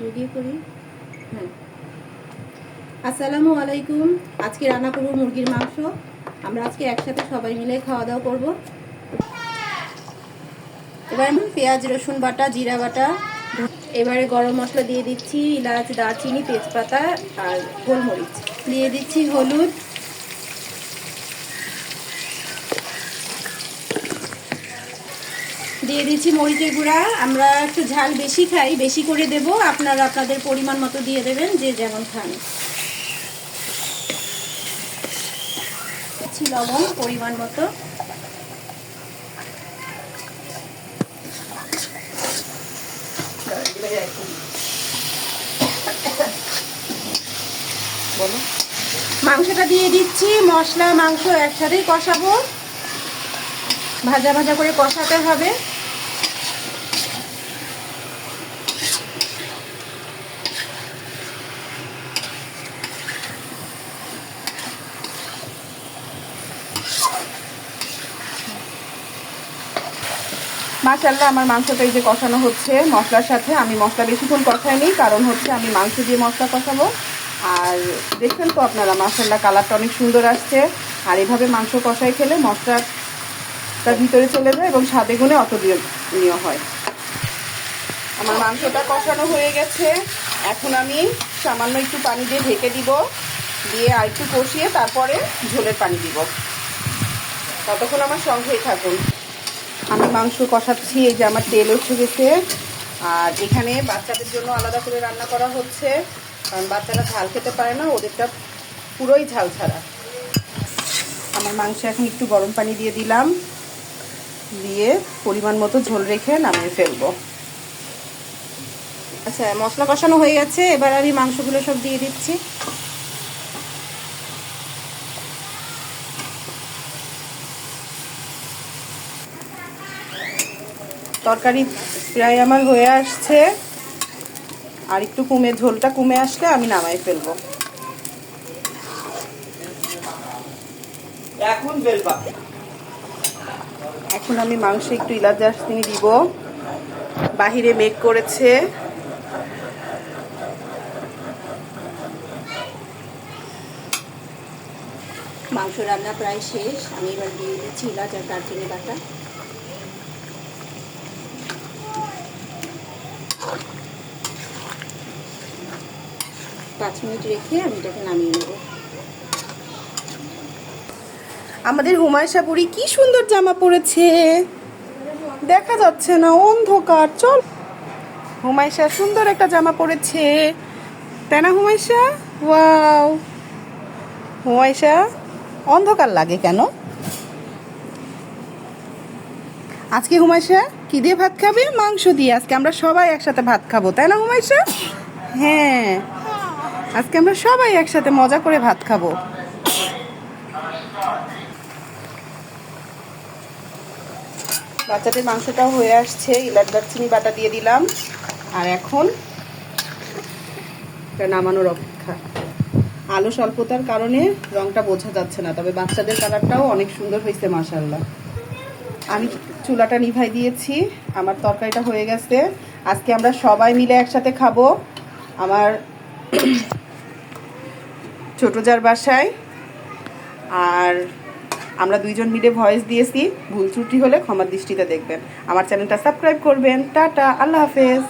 Ready করি। হ্যাঁ, আসসালামু আলাইকুম। আজকে রান্না করব মুরগির মাংস। আমরা আজকে একসাথে সবাই মিলে খাওয়া দাওয়া করব। এবার পেঁয়াজ রসুন বাটা, জিরা বাটা, এবারে গরম মশলা দিয়ে দিচ্ছি, এলাচ দারচিনি তেজপাতা আর গোলমরিচ দিয়ে দিচ্ছি, হলুদ, দিয়ে দিচ্ছি মরিচের গুঁড়া। আমরা একটু ঝাল বেশি খাই, বেশি করে দেব, আপনারা আপনাদের পরিমাণ মতো দিয়ে দেবেন, যে যেমন খান। দিচ্ছি লবণ পরিমাণ মতো, মাংসটা দিয়ে দিচ্ছি। মশলা মাংস একসাথেই কষাবো, ভাজা ভাজা করে কষাতে হবে। মাশাআল্লাহ, আমার মাংসটা এই যে কষানো হচ্ছে মশলার সাথে। আমি মশলা বেশিক্ষণ কষাইনি, কারণ হচ্ছে আমি মাংস দিয়ে মশলা কষাবো। আর দেখছেন তো আপনারা, মাশাআল্লাহ কালারটা অনেক সুন্দর আসছে। আর এভাবে মাংস কষাই খেলে মশলাটার ভিতরে চলে যায় এবং স্বাদে গুণে অতুলনীয় হয়। আমার মাংসটা কষানো হয়ে গেছে। এখন আমি সামান্য একটু পানি দিয়ে ঢেকে দিব, দিয়ে আর একটু কষিয়ে তারপরে ঝোলের পানি দিব। ততক্ষণ আমার সঙ্গেই থাকুন। আমি মাংস কষাচ্ছি, এই যে আমার তেল উঠে গেছে। আর এখানে বাচ্চাদের জন্য আলাদা করে রান্না করা হচ্ছে, কারণ বাচ্চারা ঝাল খেতে পারে না, ওদেরটা পুরোই ঝাল ছাড়া। আমার মাংস এখন একটু গরম পানি দিয়ে দিলাম, দিয়ে পরিমাণ মতো ঝোল রেখে নামিয়ে ফেলবো। আচ্ছা, মশলা কষানো হয়ে গেছে, এবার আমি মাংসগুলো সব দিয়ে দিচ্ছি। তরকারি প্রায় আমার হয়ে আসছে, আর একটু ঝোলটা কমে আসলে আমি নামাই ফেলবো। এখন আমি মাংসে একটু এলাচ দারচিনি দিব। বাহিরে মেঘ করেছে। মাংস রান্না প্রায় শেষ। আমি এবার দিয়ে দিচ্ছি এলাচ আর দারচিনি বাটা। পাঁচ মিনিট রেখে আমি এটাকে নামিয়ে নেব। আমাদের হুমায়শা বুড়ি কি সুন্দর জামা পরেছে, দেখা যাচ্ছে না, অন্ধকার। চল, হুমায়শা সুন্দর একটা জামা পরেছে, তাই না হুমায়শা? ওয়াও, হুমায়শা অন্ধকার লাগে কেন? আজকে হুমায়শা কি দিয়ে ভাত খাবে? মাংস দিয়ে। আজকে আমরা সবাই একসাথে ভাত খাবো, তাই না হুমায়শা? হ্যাঁ, আজকে আমরা সবাই একসাথে মজা করে ভাত খাবো। বাচ্চাদের মাংসটাও হয়ে আসছে, এলাচ দারচিনি বাটা দিয়ে দিলাম। আর এখন নামানোর অপেক্ষা। আলো স্বল্পতার কারণে রংটা বোঝা যাচ্ছে না, তবে বাচ্চাদের কালারটাও অনেক সুন্দর হয়েছে মাশাআল্লাহ। আমি চুলাটা নিভাই দিয়েছি, আমার তরকারিটা হয়ে গেছে। আজকে আমরা সবাই মিলে একসাথে খাবো আমার ছোট যার বাসায়। আর আমরা দুইজন মিলে ভয়েস দিয়েছি, ভুল ত্রুটি হলে ক্ষমার দৃষ্টিতে দেখবেন। আমার চ্যানেলটা সাবস্ক্রাইব করবেন। টাটা, আল্লাহ হাফেজ।